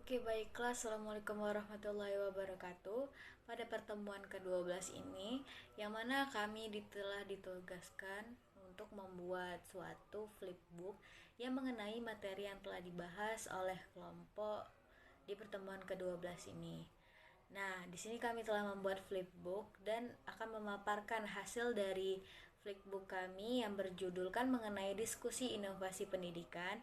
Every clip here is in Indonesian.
Oke, baiklah. Assalamualaikum warahmatullahi wabarakatuh. Pada pertemuan ke-12 ini, yang mana kami telah ditugaskan untuk membuat suatu flipbook yang mengenai materi yang telah dibahas oleh kelompok di pertemuan ke-12 ini. Nah, di sini kami telah membuat flipbook dan akan memaparkan hasil dari flipbook kami yang berjudulkan mengenai diskusi inovasi pendidikan,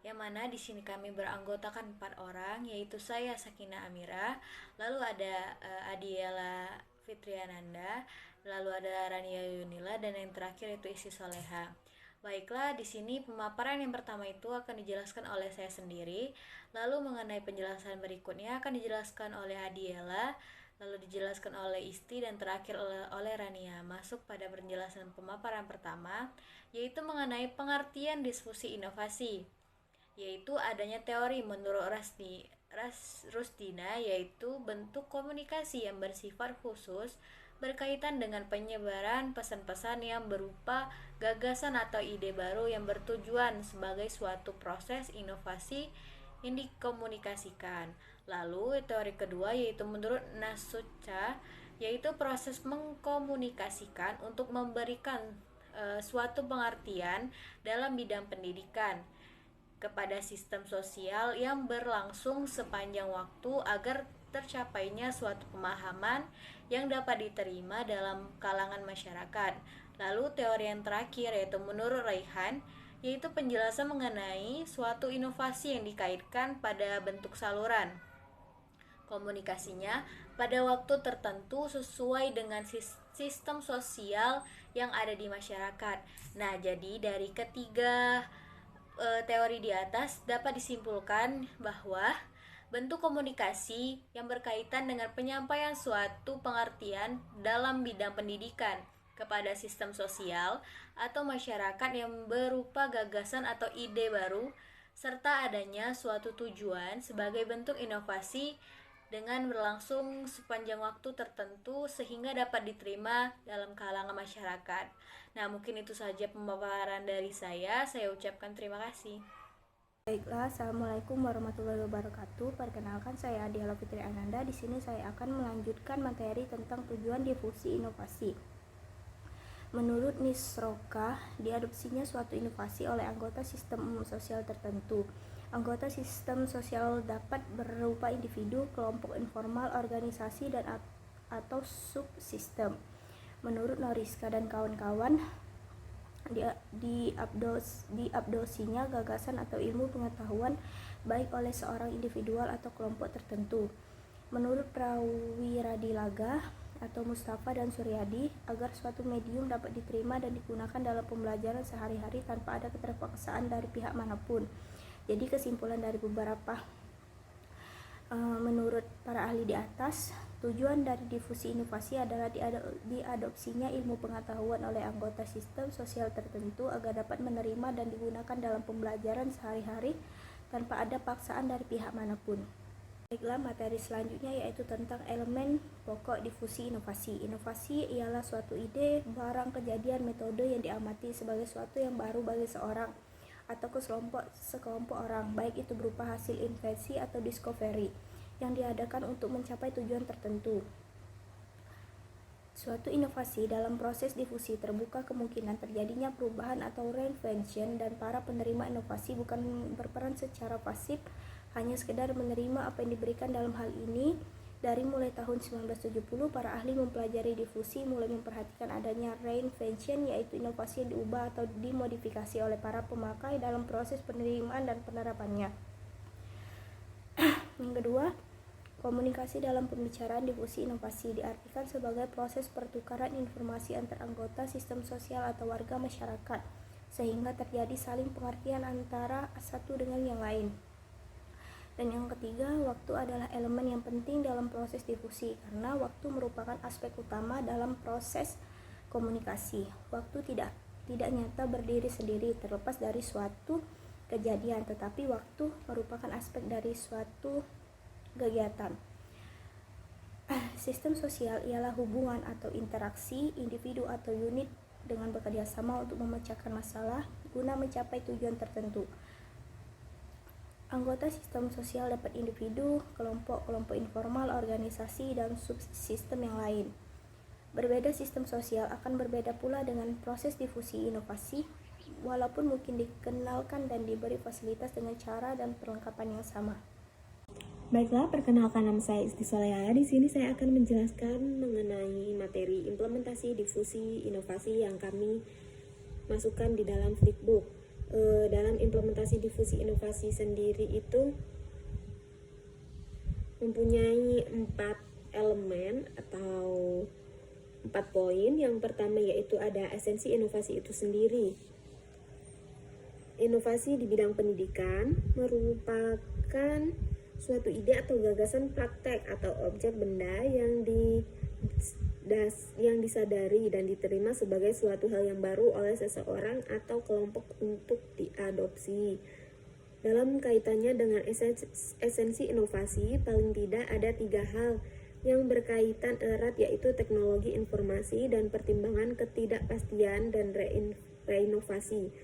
yang mana di sini kami beranggotakan 4 orang, yaitu saya Sakina Amira, lalu ada Adiela Fitriananda, lalu ada Rania Yunila, dan yang terakhir itu Isi Soleha. Baiklah, di sini pemaparan yang pertama itu akan dijelaskan oleh saya sendiri, lalu mengenai penjelasan berikutnya akan dijelaskan oleh Adiela, lalu dijelaskan oleh Isti, dan terakhir oleh Rania. Masuk pada penjelasan pemaparan pertama, yaitu mengenai pengertian diskusi inovasi, yaitu adanya teori menurut Rusdina, yaitu bentuk komunikasi yang bersifat khusus berkaitan dengan penyebaran pesan-pesan yang berupa gagasan atau ide baru yang bertujuan sebagai suatu proses inovasi yang dikomunikasikan. Lalu teori kedua yaitu menurut Nasucha, yaitu proses mengkomunikasikan untuk memberikan suatu pengertian dalam bidang pendidikan kepada sistem sosial yang berlangsung sepanjang waktu agar tercapainya suatu pemahaman yang dapat diterima dalam kalangan masyarakat. Lalu teori yang terakhir yaitu menurut Raihan, yaitu penjelasan mengenai suatu inovasi yang dikaitkan pada bentuk saluran komunikasinya pada waktu tertentu sesuai dengan sistem sosial yang ada di masyarakat. Nah, jadi dari ketiga teori di atas dapat disimpulkan bahwa bentuk komunikasi yang berkaitan dengan penyampaian suatu pengertian dalam bidang pendidikan kepada sistem sosial atau masyarakat yang berupa gagasan atau ide baru, serta adanya suatu tujuan sebagai bentuk inovasi dengan berlangsung sepanjang waktu tertentu sehingga dapat diterima dalam kalangan masyarakat. Nah, mungkin itu saja pemaparan dari saya. Saya ucapkan terima kasih. Baiklah, Assalamualaikum warahmatullahi wabarakatuh. Perkenalkan, saya Adiela Fitri Ananda. Di sini saya akan melanjutkan materi tentang tujuan difusi inovasi. Menurut Nisroka, diadopsinya suatu inovasi oleh anggota sistem umum sosial tertentu. Anggota sistem sosial dapat berupa individu, kelompok informal, organisasi, dan atau subsistem. Menurut Noriska dan kawan-kawan, diadopsinya gagasan atau ilmu pengetahuan baik oleh seorang individual atau kelompok tertentu. Menurut Prawiradilaga atau Mustafa dan Suryadi, agar suatu medium dapat diterima dan digunakan dalam pembelajaran sehari-hari tanpa ada keterpaksaan dari pihak manapun. Jadi kesimpulan dari beberapa menurut para ahli di atas, tujuan dari difusi inovasi adalah diadopsinya ilmu pengetahuan oleh anggota sistem sosial tertentu agar dapat menerima dan digunakan dalam pembelajaran sehari-hari tanpa ada paksaan dari pihak manapun. Baiklah, materi selanjutnya yaitu tentang elemen pokok difusi inovasi. Inovasi ialah suatu ide, barang, kejadian, metode yang diamati sebagai suatu yang baru bagi seorang atau sekelompok orang, baik itu berupa hasil invensi atau discovery yang diadakan untuk mencapai tujuan tertentu. Suatu inovasi dalam proses difusi terbuka kemungkinan terjadinya perubahan atau reinvention, dan para penerima inovasi bukan berperan secara pasif, hanya sekedar menerima apa yang diberikan. Dalam hal ini, dari mulai tahun 1970, para ahli mempelajari difusi mulai memperhatikan adanya reinvention, yaitu inovasi yang diubah atau dimodifikasi oleh para pemakai dalam proses penerimaan dan penerapannya. Yang kedua, komunikasi dalam pembicaraan difusi inovasi diartikan sebagai proses pertukaran informasi antar anggota sistem sosial atau warga masyarakat, sehingga terjadi saling pengertian antara satu dengan yang lain. Dan yang ketiga, waktu adalah elemen yang penting dalam proses difusi, karena waktu merupakan aspek utama dalam proses komunikasi. Waktu tidak nyata berdiri sendiri terlepas dari suatu kejadian, tetapi waktu merupakan aspek dari suatu kegiatan. Sistem sosial ialah hubungan atau interaksi individu atau unit dengan bekerja sama untuk memecahkan masalah guna mencapai tujuan tertentu. Anggota sistem sosial dapat individu, kelompok informal, organisasi, dan subsistem yang lain. Berbeda sistem sosial akan berbeda pula dengan proses difusi inovasi, walaupun mungkin dikenalkan dan diberi fasilitas dengan cara dan perlengkapan yang sama. Baiklah, perkenalkan, nama saya Isti Soleha. Di sini saya akan menjelaskan mengenai materi implementasi difusi inovasi yang kami masukkan di dalam Flipbook. Dalam implementasi difusi inovasi sendiri itu mempunyai 4 elemen atau 4 poin. Yang pertama yaitu ada esensi inovasi itu sendiri. Inovasi di bidang pendidikan merupakan suatu ide atau gagasan praktek atau objek benda yang disadari dan diterima sebagai suatu hal yang baru oleh seseorang atau kelompok untuk diadopsi. Dalam kaitannya dengan esensi inovasi, paling tidak ada 3 hal yang berkaitan erat, yaitu teknologi informasi dan pertimbangan ketidakpastian dan reinovasi.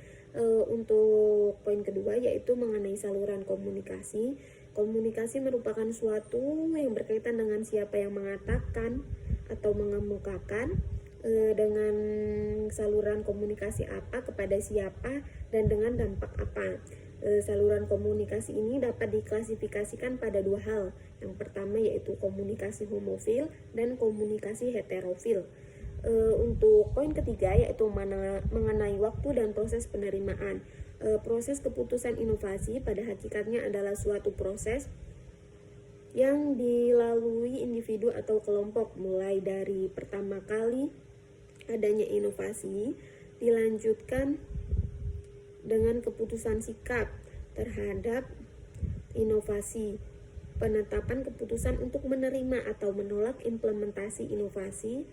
Untuk poin kedua yaitu mengenai saluran komunikasi. Komunikasi merupakan suatu yang berkaitan dengan siapa yang mengatakan atau mengemukakan, dengan saluran komunikasi apa, kepada siapa, dan dengan dampak apa. Saluran komunikasi ini dapat diklasifikasikan pada 2 hal. Yang pertama yaitu komunikasi homofil dan komunikasi heterofil. Untuk poin ketiga yaitu mengenai waktu dan proses penerimaan. Proses keputusan inovasi pada hakikatnya adalah suatu proses yang dilalui individu atau kelompok, mulai dari pertama kali adanya inovasi, dilanjutkan dengan keputusan sikap terhadap inovasi, penetapan keputusan untuk menerima atau menolak implementasi inovasi,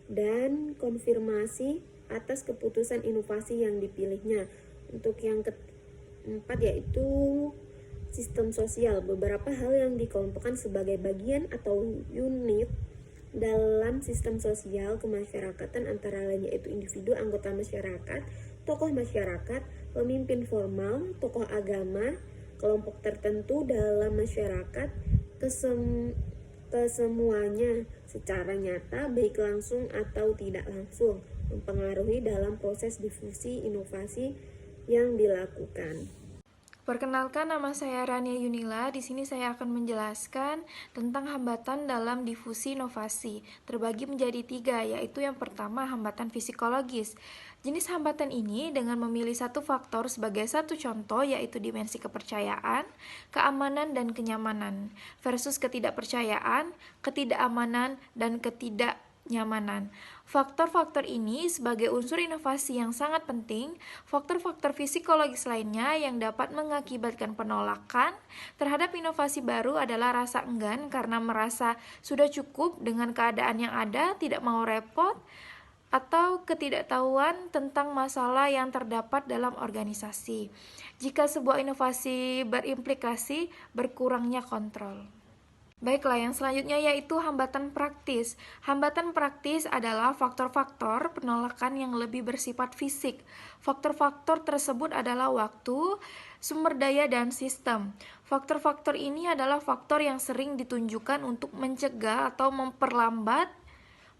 dan konfirmasi atas keputusan inovasi yang dipilihnya. Untuk yang keempat yaitu sistem sosial. Beberapa hal yang dikelompokkan sebagai bagian atau unit dalam sistem sosial kemasyarakatan antara lain yaitu individu, anggota masyarakat, tokoh masyarakat, pemimpin formal, tokoh agama, kelompok tertentu dalam masyarakat, kesemuanya secara nyata baik langsung atau tidak langsung mempengaruhi dalam proses difusi inovasi yang dilakukan. Perkenalkan, nama saya Rania Yunila. Di sini saya akan menjelaskan tentang hambatan dalam difusi inovasi. Terbagi menjadi 3, yaitu yang pertama hambatan psikologis. Jenis hambatan ini dengan memilih satu faktor sebagai satu contoh, yaitu dimensi kepercayaan, keamanan, dan kenyamanan, versus ketidakpercayaan, ketidakamanan, dan ketidaknyamanan. Faktor-faktor ini sebagai unsur inovasi yang sangat penting. Faktor-faktor psikologis lainnya yang dapat mengakibatkan penolakan terhadap inovasi baru adalah rasa enggan karena merasa sudah cukup dengan keadaan yang ada, tidak mau repot, atau ketidaktahuan tentang masalah yang terdapat dalam organisasi. Jika sebuah inovasi berimplikasi berkurangnya kontrol. Baiklah, yang selanjutnya yaitu hambatan praktis. Hambatan praktis adalah faktor-faktor penolakan yang lebih bersifat fisik. Faktor-faktor tersebut adalah waktu, sumber daya, dan sistem. Faktor-faktor ini adalah faktor yang sering ditunjukkan untuk mencegah atau memperlambat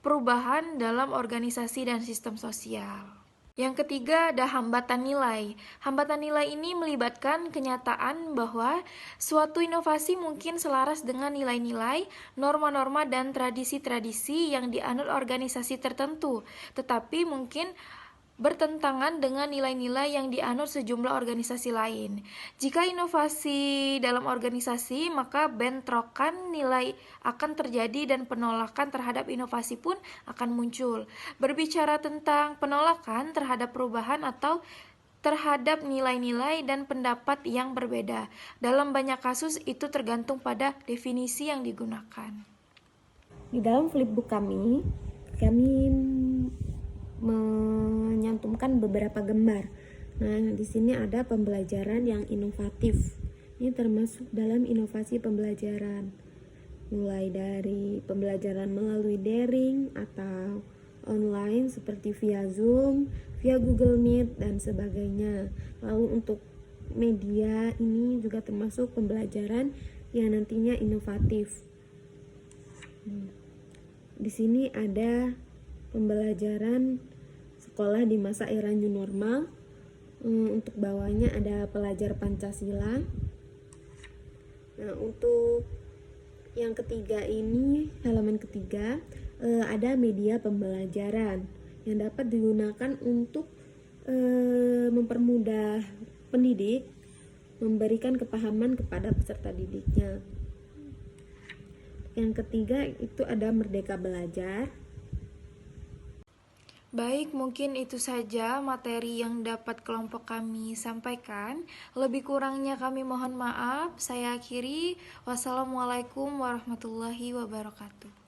perubahan dalam organisasi dan sistem sosial. Yang ketiga ada hambatan nilai. Hambatan nilai ini melibatkan kenyataan bahwa suatu inovasi mungkin selaras dengan nilai-nilai, norma-norma, dan tradisi-tradisi yang dianut organisasi tertentu, tetapi mungkin bertentangan dengan nilai-nilai yang dianut sejumlah organisasi lain. Jika inovasi dalam organisasi, maka bentrokan nilai akan terjadi dan penolakan terhadap inovasi pun akan muncul. Berbicara tentang penolakan terhadap perubahan atau terhadap nilai-nilai dan pendapat yang berbeda. Dalam banyak kasus itu tergantung pada definisi yang digunakan. Di dalam flipbook kami menyantumkan beberapa gambar. Nah, di sini ada pembelajaran yang inovatif. Ini termasuk dalam inovasi pembelajaran. Mulai dari pembelajaran melalui daring atau online seperti via Zoom, via Google Meet, dan sebagainya. Lalu untuk media ini juga termasuk pembelajaran yang nantinya inovatif. Di sini ada pembelajaran sekolah di masa era new normal. Untuk bawahnya ada pelajar Pancasila. Nah, untuk yang ketiga ini, halaman ketiga, ada media pembelajaran yang dapat digunakan untuk mempermudah pendidik memberikan kepahaman kepada peserta didiknya. Yang ketiga itu ada Merdeka Belajar. Baik, mungkin itu saja materi yang dapat kelompok kami sampaikan. Lebih kurangnya kami mohon maaf. Saya akhiri. Wassalamualaikum warahmatullahi wabarakatuh.